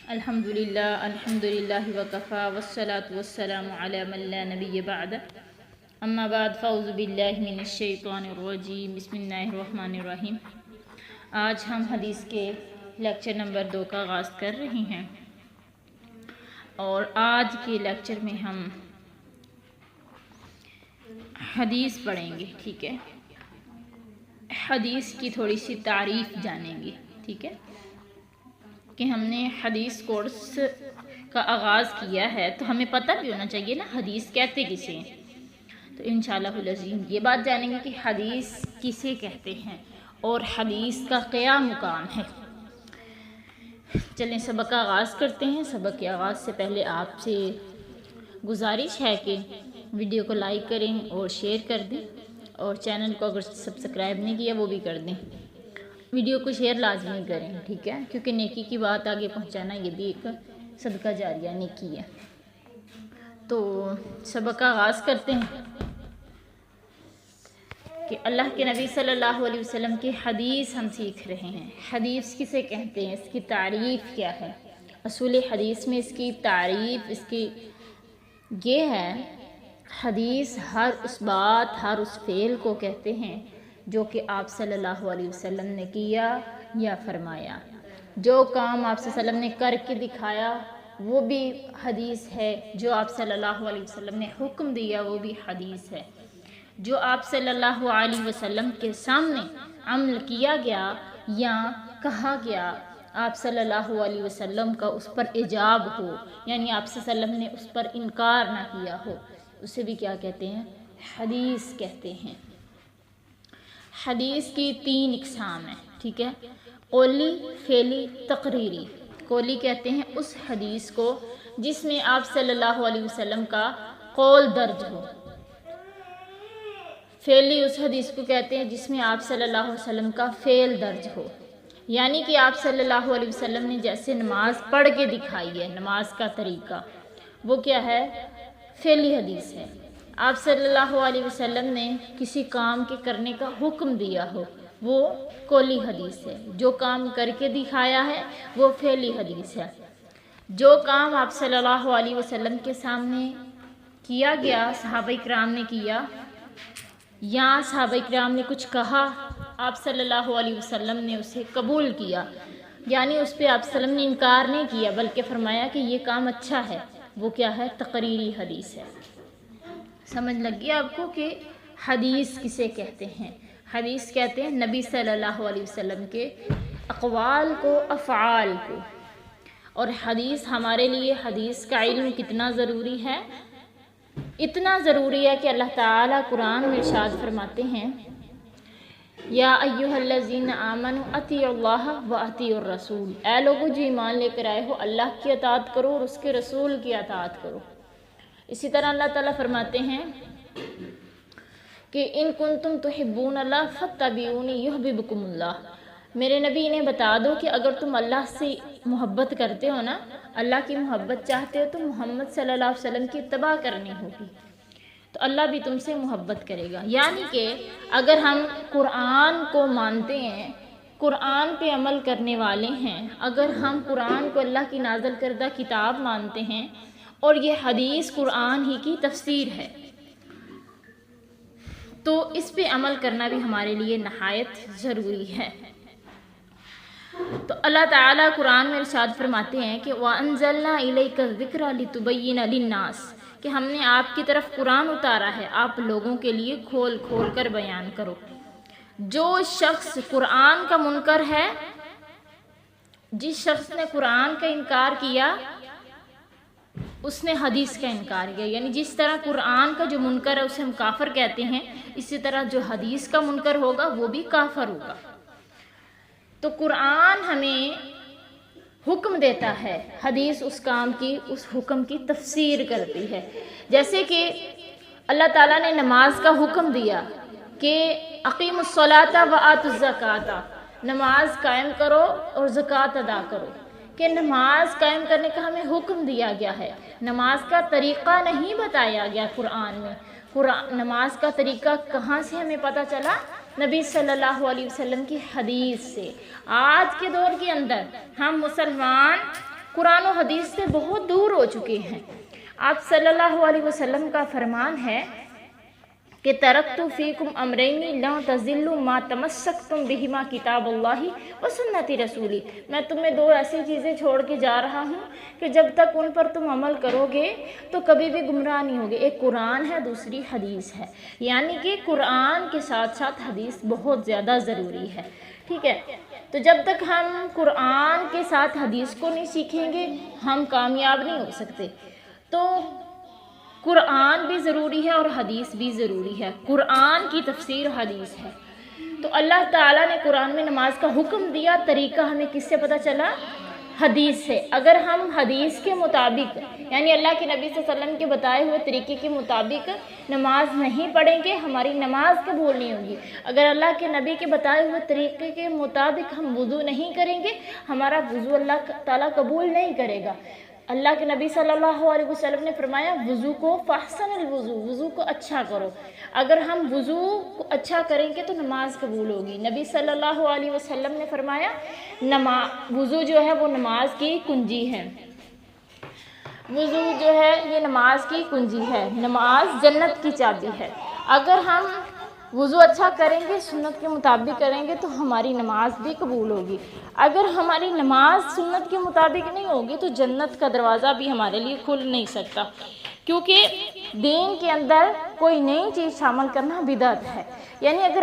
الحمدللہ وکفا والصلاة والسلام علی من لا نبی بعد اما بعد فاعوذ باللہ من الشیطان الرجیم بسم اللہ الرحمن الرحیم۔ آج ہم حدیث کے لیکچر نمبر 2 کا آغاز کر رہے ہیں اور آج کے لیکچر میں ہم حدیث پڑھیں گے، ٹھیک ہے۔ حدیث کی تھوڑی سی تعریف جانیں گے، ٹھیک ہے، کہ ہم نے حدیث کورس کا آغاز کیا ہے تو ہمیں پتہ بھی ہونا چاہیے نا حدیث کہتے کسے ہیں۔ تو انشاءاللہ العظیم یہ بات جانیں گے کہ حدیث کسے کہتے ہیں اور حدیث کا کیا مقام ہے۔ چلیں سبق کا آغاز کرتے ہیں۔ سبق کے آغاز سے پہلے آپ سے گزارش ہے کہ ویڈیو کو لائک کریں اور شیئر کر دیں، اور چینل کو اگر سبسکرائب نہیں کیا وہ بھی کر دیں۔ ویڈیو کو شیئر لازمی کریں، ٹھیک ہے، کیونکہ نیکی کی بات آگے پہنچانا یہ بھی ایک صدقہ جاریہ نیکی ہے۔ تو سبق کا آغاز کرتے ہیں کہ اللہ کے نبی صلی اللہ علیہ وسلم کی حدیث ہم سیکھ رہے ہیں۔ حدیث کسے کہتے ہیں، اس کی تعریف کیا ہے؟ اصول حدیث میں اس کی تعریف اس کی یہ ہے، حدیث ہر اس بات ہر اس فعل کو کہتے ہیں جو کہ آپ صلی اللہ علیہ وسلم نے کیا یا فرمایا۔ جو کام آپ صلی اللہ علیہ وسلم نے کر کے دکھایا وہ بھی حدیث ہے، جو آپ صلی اللہ علیہ وسلم نے حکم دیا وہ بھی حدیث ہے، جو آپ صلی اللہ علیہ وسلم کے سامنے عمل کیا گیا یا کہا گیا، آپ صلی اللہ علیہ وسلم کا اس پر اجاب ہو، یعنی آپ صلی اللہ علیہ وسلم نے اس پر انکار نہ کیا ہو، اسے بھی کیا کہتے ہیں؟ حدیث کہتے ہیں۔ حدیث کی 3 اقسام ہیں، ٹھیک ہے، قولی، فعلی، تقریری۔ قولی کہتے ہیں اس حدیث کو جس میں آپ صلی اللہ علیہ وسلم کا قول درج ہو۔ فعلی اس حدیث کو کہتے ہیں جس میں آپ صلی اللہ علیہ وسلم کا فعل درج ہو، یعنی کہ آپ صلی اللہ علیہ وسلم نے جیسے نماز پڑھ کے دکھائی ہے، نماز کا طریقہ، وہ کیا ہے؟ فعلی حدیث ہے۔ آپ صلی اللہ علیہ وسلم نے کسی کام کے کرنے کا حکم دیا ہو، وہ قولی حدیث ہے۔ جو کام کر کے دکھایا ہے وہ فعلی حدیث ہے۔ جو کام آپ صلی اللہ علیہ وسلم کے سامنے کیا گیا، صحابہ کرام نے کیا یا صحابہ کرام نے کچھ کہا، آپ صلی اللہ علیہ وسلم نے اسے قبول کیا، یعنی اس پہ آپ صلی اللہ علیہ وسلم نے انکار نہیں کیا بلکہ فرمایا کہ یہ کام اچھا ہے، وہ کیا ہے؟ تقریری حدیث ہے۔ سمجھ لگ گیا آپ کو کہ حدیث کسے کہتے ہیں؟ حدیث کہتے ہیں نبی صلی اللہ علیہ وسلم کے اقوال کو، افعال کو۔ اور حدیث ہمارے لیے، حدیث کا علم کتنا ضروری ہے؟ اتنا ضروری ہے کہ اللہ تعالیٰ قرآن میں ارشاد فرماتے ہیں، یا ایھا الذین آمنوا اطیعوا اللہ و اطیعوا الرسول، اے لوگو جو ایمان لے کر آئے ہو اللہ کی اطاعت کرو اور اس کے رسول کی اطاعت کرو۔ اسی طرح اللہ تعالیٰ فرماتے ہیں کہ ان کنتم تحبون اللہ فاتبعونی یحببکم اللہ، میرے نبی انہیں بتا دو کہ اگر تم اللہ سے محبت کرتے ہو نا، اللہ کی محبت چاہتے ہو تو محمد صلی اللہ علیہ وسلم کی اتباع کرنی ہوگی، تو اللہ بھی تم سے محبت کرے گا۔ یعنی کہ اگر ہم قرآن کو مانتے ہیں، قرآن پہ عمل کرنے والے ہیں، اگر ہم قرآن کو اللہ کی نازل کردہ کتاب مانتے ہیں اور یہ حدیث قرآن ہی کی تفسیر ہے، تو اس پہ عمل کرنا بھی ہمارے لیے نہایت ضروری ہے۔ تو اللہ تعالیٰ قرآن میں ارشاد فرماتے ہیں کہ وَأَنزَلْنَا إِلَيْكَ الذِّكْرَ لِتُبَيِّنَ لِلنَّاسِ، کہ ہم نے آپ کی طرف قرآن اتارا ہے، آپ لوگوں کے لیے کھول کھول کر بیان کرو۔ جو شخص قرآن کا منکر ہے، جس شخص نے قرآن کا انکار کیا اس نے حدیث کا انکار کیا، یعنی جس طرح قرآن کا جو منکر ہے اسے ہم کافر کہتے ہیں، اسی طرح جو حدیث کا منکر ہوگا وہ بھی کافر ہوگا۔ تو قرآن ہمیں حکم دیتا ہے، حدیث اس کام کی، اس حکم کی تفسیر کرتی ہے۔ جیسے کہ اللہ تعالیٰ نے نماز کا حکم دیا کہ اقیموا الصلاۃ وآتوا الزکاۃ، نماز قائم کرو اور زکوٰۃ ادا کرو، کہ نماز قائم کرنے کا ہمیں حکم دیا گیا ہے۔ نماز کا طریقہ نہیں بتایا گیا قرآن میں۔ نماز کا طریقہ کہاں سے ہمیں پتہ چلا؟ نبی صلی اللہ علیہ وسلم کی حدیث سے۔ آج کے دور کے اندر ہم مسلمان قرآن و حدیث سے بہت دور ہو چکے ہیں۔ آپ صلی اللہ علیہ وسلم کا فرمان ہے کہ ترکت فیکم امرین لا تضلوا ما تمسکتم بہما کتاب اللہ و سنت رسولی، میں تمہیں دو ایسی چیزیں چھوڑ کے جا رہا ہوں کہ جب تک ان پر تم عمل کرو گے تو کبھی بھی گمراہ نہیں ہوگے۔ ایک قرآن ہے، دوسری حدیث ہے، یعنی کہ قرآن کے ساتھ ساتھ حدیث بہت زیادہ ضروری ہے، ٹھیک ہے۔ تو جب تک ہم قرآن کے ساتھ حدیث کو نہیں سیکھیں گے ہم کامیاب نہیں ہو سکتے۔ تو قرآن بھی ضروری ہے اور حدیث بھی ضروری ہے، قرآن کی تفسیر حدیث ہے۔ تو اللہ تعالیٰ نے قرآن میں نماز کا حکم دیا، طریقہ ہمیں کس سے پتہ چلا؟ حدیث سے۔ اگر ہم حدیث کے مطابق یعنی اللہ کے نبی صلی اللہ علیہ وسلم کے بتائے ہوئے طریقے کے مطابق نماز نہیں پڑھیں گے ہماری نماز قبول نہیں ہوگی۔ اگر اللہ کے نبی کے بتائے ہوئے طریقے کے مطابق ہم وضو نہیں کریں گے ہمارا وضو اللہ تعالیٰ قبول نہیں کرے گا۔ اللہ کے نبی صلی اللہ علیہ وسلم نے فرمایا وضو کو فاحسن الوضو، وضو کو اچھا کرو۔ اگر ہم وضو کو اچھا کریں گے تو نماز قبول ہوگی۔ نبی صلی اللہ علیہ وسلم نے فرمایا وضو جو ہے وہ نماز کی کنجی ہے، وضو جو ہے یہ نماز کی کنجی ہے، نماز جنت کی چابی ہے۔ اگر ہم وضو اچھا کریں گے، سنت کے مطابق کریں گے تو ہماری نماز بھی قبول ہوگی۔ اگر ہماری نماز سنت کے مطابق نہیں ہوگی تو جنت کا دروازہ بھی ہمارے لیے کھل نہیں سکتا، کیونکہ دین کے اندر کوئی نئی چیز شامل کرنا بدعت ہے۔ یعنی اگر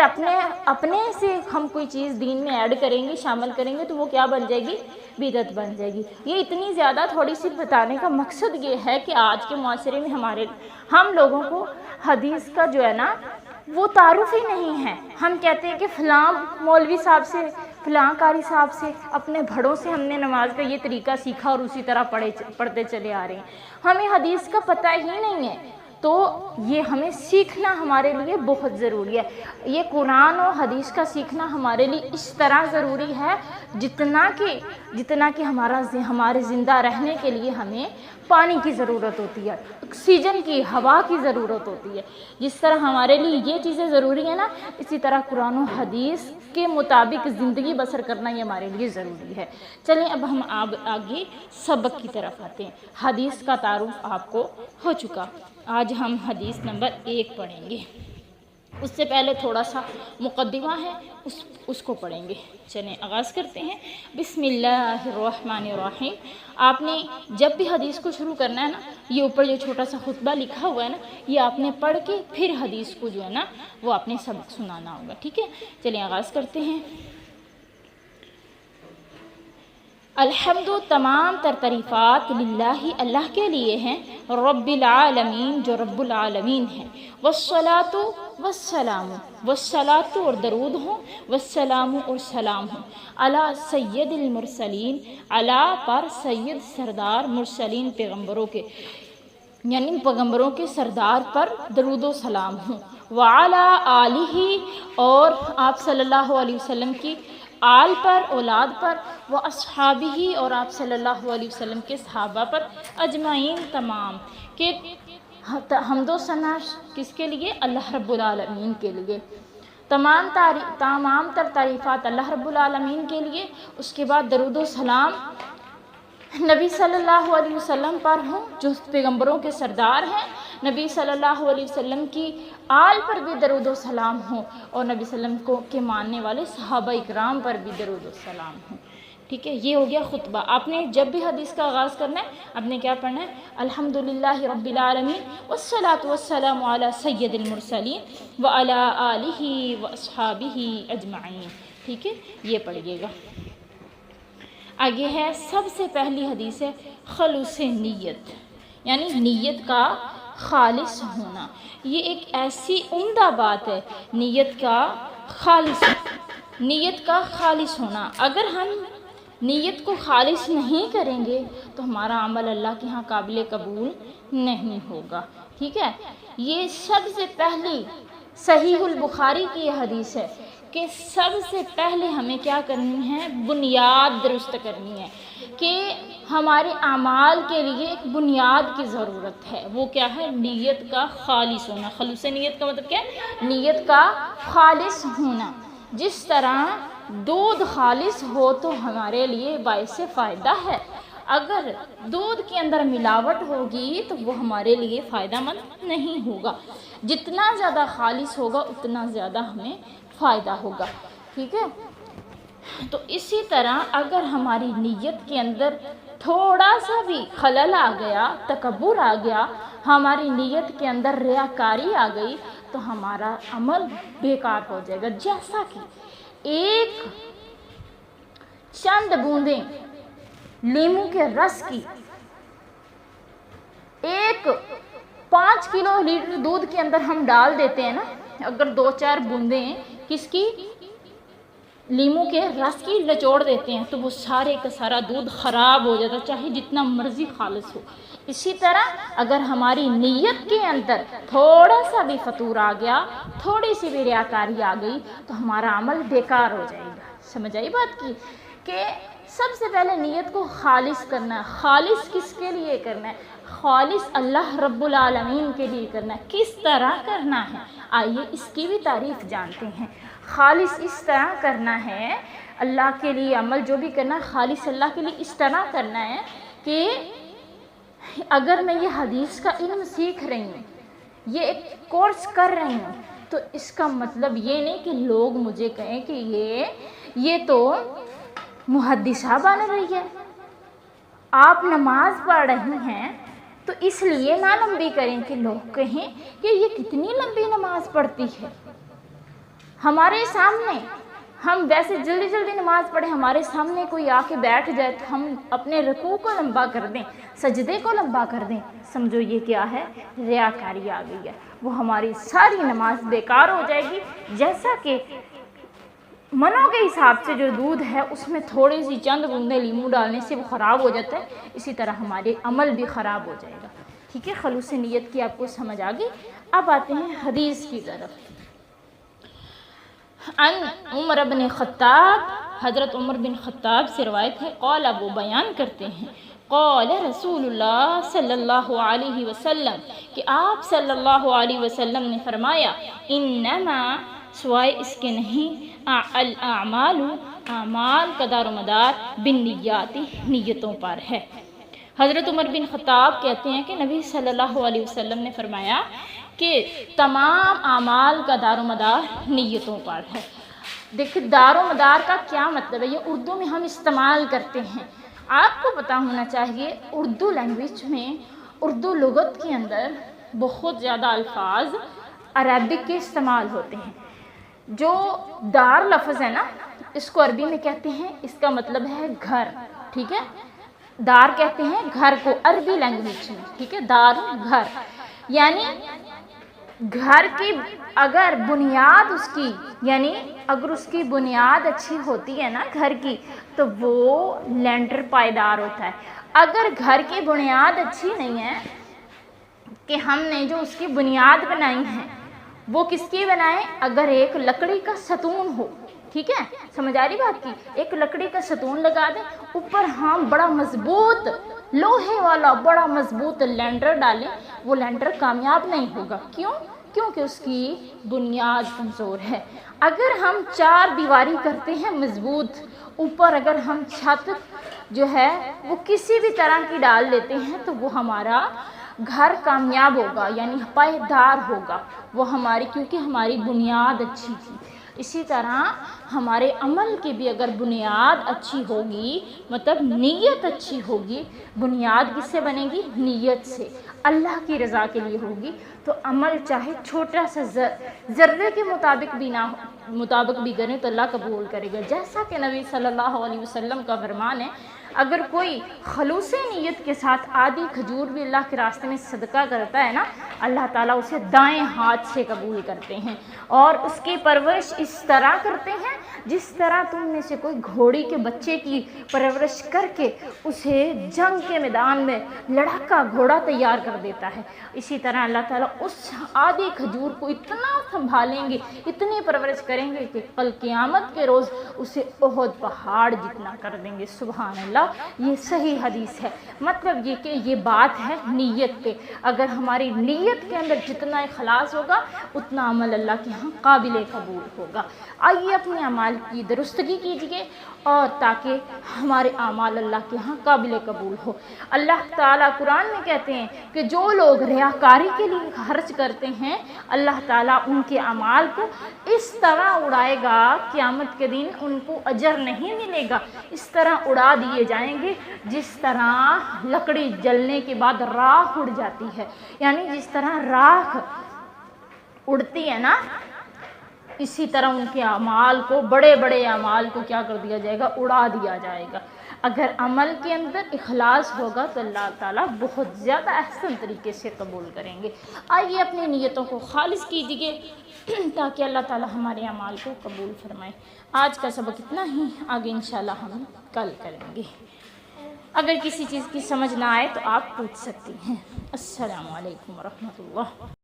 اپنے سے ہم کوئی چیز دین میں ایڈ کریں گے، شامل کریں گے تو وہ کیا بن جائے گی؟ بدعت بن جائے گی۔ یہ اتنی زیادہ تھوڑی سی بتانے کا مقصد یہ ہے کہ آج کے معاشرے میں ہم لوگوں کو حدیث کا جو ہے نا وہ تعارف ہی نہیں ہے۔ ہم کہتے ہیں کہ فلاں مولوی صاحب سے، فلاں قاری صاحب سے، اپنے بڑوں سے ہم نے نماز کا یہ طریقہ سیکھا اور اسی طرح پڑھتے چلے آ رہے ہیں، ہمیں حدیث کا پتہ ہی نہیں ہے۔ تو یہ ہمیں سیکھنا ہمارے لیے بہت ضروری ہے۔ یہ قرآن و حدیث کا سیکھنا ہمارے لیے اس طرح ضروری ہے جتنا کہ ہمارے زندہ رہنے کے لیے ہمیں پانی کی ضرورت ہوتی ہے، آکسیجن کی، ہوا کی ضرورت ہوتی ہے۔ جس طرح ہمارے لیے یہ چیزیں ضروری ہیں نا، اسی طرح قرآن و حدیث کے مطابق زندگی بسر کرنا یہ ہمارے لیے ضروری ہے۔ چلیں اب ہم آگے سبق کی طرف آتے ہیں۔ حدیث کا تعارف آپ کو ہو چکا، آج ہم حدیث نمبر 1 پڑھیں گے۔ اس سے پہلے تھوڑا سا مقدمہ ہے، اس کو پڑھیں گے۔ چلیں آغاز کرتے ہیں۔ بسم اللہ الرحمن الرحیم۔ آپ نے جب بھی حدیث کو شروع کرنا ہے نا، یہ اوپر جو چھوٹا سا خطبہ لکھا ہوا ہے نا، یہ آپ نے پڑھ کے پھر حدیث کو جو ہے نا وہ آپ نے سبق سنانا ہوگا، ٹھیک ہے؟ چلیں آغاز کرتے ہیں۔ الحمد، تمام تر تعریفات للہ، اللہ کے لیے ہیں، رب العالمین، جو رب العالمین ہیں، والصلاۃ والسلام، والصلاۃ اور درود ہوں، والسلام اور سلام ہوں، علی سید المرسلین، علی پر سید سردار، مرسلین پیغمبروں کے، یعنی پیغمبروں کے سردار پر درود و سلام ہوں، وعلی آلہ، اور آپ صلی اللہ علیہ وسلم کی آل پر، اولاد پر، و اصحابہ، اور آپ صلی اللہ علیہ وسلم کے صحابہ پر، اجمعین، تمام، کہ حمد و ثنا کس کے لیے؟ اللہ رب العالمین کے لیے۔ تمام تر تعریفات اللہ رب العالمین کے لیے۔ اس کے بعد درود و سلام نبی صلی اللہ علیہ وسلم پر ہوں جو پیغمبروں کے سردار ہیں، نبی صلی اللہ علیہ وسلم کی آل پر بھی درود و سلام ہوں، اور نبی صلی اللہ علیہ وسلم کے ماننے والے صحابہ اکرام پر بھی درود و سلام ہوں، ٹھیک ہے؟ یہ ہو گیا خطبہ۔ آپ نے جب بھی حدیث کا آغاز کرنا ہے آپ نے کیا پڑھنا ہے؟ الحمدللہ رب العالمین، والصلاۃ والسلام علی سید المرسلین، وعلی آلہ واصحابہ اجمعین، ٹھیک ہے؟ یہ پڑھیے گا۔ آگے ہے، سب سے پہلی حدیث ہے خلوص نیت، یعنی نیت کا خالص ہونا۔ یہ ایک ایسی عمدہ بات ہے، نیت کا خالص ہونا۔ اگر ہم نیت کو خالص نہیں کریں گے تو ہمارا عمل اللہ کے ہاں قابل قبول نہیں ہوگا، ٹھیک ہے؟ یہ سب سے پہلی صحیح البخاری کی یہ حدیث ہے کہ سب سے پہلے ہمیں کیا کرنی ہے؟ بنیاد درست کرنی ہے، کہ ہمارے اعمال کے لیے ایک بنیاد کی ضرورت ہے۔ وہ کیا ہے؟ نیت کا خالص ہونا۔ خلوص نیت کا مطلب کیا ہے؟ نیت کا خالص ہونا۔ جس طرح دودھ خالص ہو تو ہمارے لیے باعث فائدہ ہے، اگر دودھ کے اندر ملاوٹ ہوگی تو وہ ہمارے لیے فائدہ مند نہیں ہوگا. جتنا زیادہ خالص ہوگا اتنا زیادہ ہمیں فائدہ ہوگا. ٹھیک ہے. تو اسی طرح اگر ہماری نیت کے اندر تھوڑا سا بھی خلل آ گیا، تکبر آ گیا، ہماری نیت کے اندر ریاکاری آ گئی تو ہمارا عمل بیکار ہو جائے گا. جیسا کہ ایک چند بوندیں لیمو کے رس کی 5 کلو لیٹر دودھ کے اندر ہم ڈال دیتے ہیں نا، اگر 2-4 بوندیں کس کی، لیمو کے رس کی نچوڑ دیتے ہیں تو وہ سارے کا سارا دودھ خراب ہو جاتا ہے، چاہے جتنا مرضی خالص ہو. اسی طرح اگر ہماری نیت کے اندر تھوڑا سا بھی فطور آ گیا، تھوڑی سی بھی ریاکاری آ گئی تو ہمارا عمل بیکار ہو جائے گا. سمجھ آئی بات کی کہ سب سے پہلے نیت کو خالص کرنا ہے. خالص کس کے لیے کرنا ہے؟ خالص اللہ رب العالمین کے لیے کرنا ہے. کس طرح کرنا ہے؟ آئیے اس کی بھی تعریف جانتے ہیں. خالص اس طرح کرنا ہے، اللہ کے لیے عمل جو بھی کرنا ہے خالص اللہ کے لیے اس طرح کرنا ہے کہ اگر میں یہ حدیث کا علم سیکھ رہی ہوں، یہ ایک کورس کر رہی ہوں، تو اس کا مطلب یہ نہیں کہ لوگ مجھے کہیں کہ یہ تو محدثہ بن رہی ہے. آپ نماز پڑھ رہی ہیں تو اس لیے نہ لمبی کریں کہ لوگ کہیں کہ یہ کتنی لمبی نماز پڑھتی ہے. ہمارے سامنے ہم ویسے جلدی جلدی نماز پڑھیں، ہمارے سامنے کوئی آ کے بیٹھ جائے تو ہم اپنے رکوع کو لمبا کر دیں، سجدے کو لمبا کر دیں، سمجھو یہ کیا ہے؟ ریاکاری آ گئی ہے. وہ ہماری ساری نماز بیکار ہو جائے گی. جیسا کہ منوں کے حساب سے جو دودھ ہے اس میں تھوڑی سی چند بوندیں لیمو ڈالنے سے وہ خراب ہو جاتا ہے، اسی طرح ہمارے عمل بھی خراب ہو جائے گا. ٹھیک ہے. خلوص نیت کی آپ کو سمجھ آ گئی. اب آتے ہیں حدیث کی طرف. ان عمر بن خطاب، حضرت عمر بن خطاب سے روایت ہے، قال، وہ بیان کرتے ہیں، قال رسول اللہ صلی اللہ علیہ وسلم، کہ آپ صلی اللہ علیہ وسلم نے فرمایا، انما، سوائے اس کے نہیں، الاعمال، اعمال کا دار و مدار بالنیات، نیتوں پر ہے. حضرت عمر بن خطاب کہتے ہیں کہ نبی صلی اللہ علیہ وسلم نے فرمایا کہ تمام اعمال کا دار و مدار نیتوں پر ہے. دیکھیں دار و مدار کا کیا مطلب ہے، یہ اردو میں ہم استعمال کرتے ہیں. آپ کو پتہ ہونا چاہیے اردو لینگویج میں، اردو لغت کے اندر بہت زیادہ الفاظ عربک کے استعمال ہوتے ہیں. جو دار لفظ ہے نا، اس کو عربی میں کہتے ہیں، اس کا مطلب ہے گھر. ٹھیک ہے. دار کہتے ہیں گھر کو عربی لینگویج میں. ٹھیک ہے. دار گھر، یعنی گھر کی اگر بنیاد اس کی، یعنی اگر اس کی بنیاد اچھی ہوتی ہے نا گھر کی، تو وہ لینٹر پائیدار ہوتا ہے. اگر گھر کی بنیاد اچھی نہیں ہے، کہ ہم نے جو اس کی بنیاد بنائی ہے وہ کس کی بنائیں؟ اگر ایک لکڑی کا ستون ہو، ٹھیک ہے، سمجھ آ رہی بات کی، ایک لکڑی کا ستون لگا دیں، اوپر ہم بڑا مضبوط لوہے والا بڑا مضبوط لینٹر ڈالیں، وہ لینٹر کامیاب نہیں ہوگا. کیونکہ اس کی بنیاد کمزور ہے. اگر ہم 4 دیواری کرتے ہیں مضبوط، اوپر اگر ہم چھت جو ہے وہ کسی بھی طرح کی ڈال دیتے ہیں تو وہ ہمارا گھر کامیاب ہوگا، یعنی پائیدار ہوگا وہ ہماری، کیونکہ ہماری بنیاد اچھی تھی. اسی طرح ہمارے عمل کی بھی اگر بنیاد اچھی ہوگی، مطلب نیت اچھی ہوگی، بنیاد کس سے بنے گی؟ نیت سے، اللہ کی رضا کے لیے ہوگی، تو عمل چاہے چھوٹا سا ذرے کے مطابق بھی کریں تو اللہ قبول کرے گا. جیسا کہ نبی صلی اللہ علیہ وسلم کا فرمان ہے، اگر کوئی خلوص نیت کے ساتھ آدھی کھجور بھی اللہ کے راستے میں صدقہ کرتا ہے نا، اللہ تعالیٰ اسے دائیں ہاتھ سے قبول کرتے ہیں، اور اس کی پرورش اس طرح کرتے ہیں جس طرح تم میں سے کوئی گھوڑی کے بچے کی پرورش کر کے اسے جنگ کے میدان میں لڑکا گھوڑا تیار کر دیتا ہے. اسی طرح اللہ تعالیٰ اس آدھی کھجور کو اتنا سنبھالیں گے، اتنی پرورش کریں گے کہ کل قیامت کے روز اسے احد پہاڑ جتنا کر دیں گے. سبحان اللہ. یہ صحیح حدیث ہے. مطلب یہ کہ یہ بات ہے نیت پہ. اگر ہماری نیت کے اندر جتنا اخلاص ہوگا اتنا عمل اللہ کے ہاں قابل قبول ہوگا. آئیے اپنے اعمال کی درستگی کیجیے اور تاکہ ہمارے اعمال اللہ کے ہاں قابل قبول ہو۔ اللہ تعالیٰ قرآن میں کہتے ہیں کہ جو لوگ ریاکاری کے لیے خرچ کرتے ہیں اللہ تعالیٰ ان کے اعمال کو اس طرح اڑائے گا، قیامت کے دن ان کو اجر نہیں ملے گا، اس طرح اڑا دیے جائیں گے جس طرح لکڑی جلنے کے بعد راکھ اڑ جاتی ہے، یعنی جس طرح راکھ اڑتی ہے نا، اسی طرح ان کے اعمال کو، بڑے بڑے اعمال کو کیا کر دیا جائے گا، اڑا دیا جائے گا۔ اگر عمل کے اندر اخلاص ہوگا تو اللہ تعالیٰ بہت زیادہ احسن طریقے سے قبول کریں گے۔ آئیے اپنی نیتوں کو خالص کیجیے تاکہ اللہ تعالیٰ ہمارے اعمال کو قبول فرمائے۔ آج کا سبق اتنا ہی، آگے انشاءاللہ ہم کل کریں گے۔ اگر کسی چیز کی سمجھ نہ آئے تو آپ پوچھ سکتی ہیں۔ السلام علیکم ورحمۃ اللہ۔